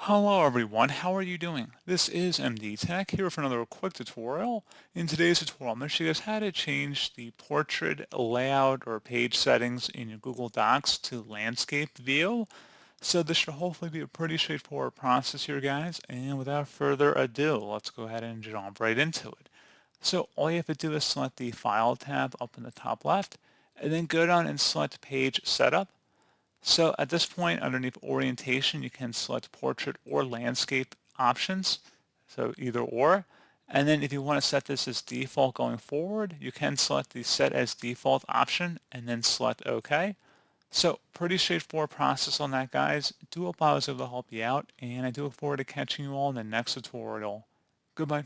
Hello everyone, how are you doing? This is MD Tech here for another quick tutorial. In today's tutorial, I'm going to show you guys how to change the portrait layout or page settings in your Google Docs to landscape view. So this should hopefully be a pretty straightforward process here, guys. And without further ado, let's go ahead and jump right into it. So all you have to do is select the File tab up in the top left, and then go down and select Page Setup. So at this point, underneath orientation, you can select portrait or landscape options. So either or. And then if you want to set this as default going forward, you can select the set as default option and then select OK. So pretty straightforward process on that, guys. Do hope I was able to help you out, and I do look forward to catching you all in the next tutorial. Goodbye.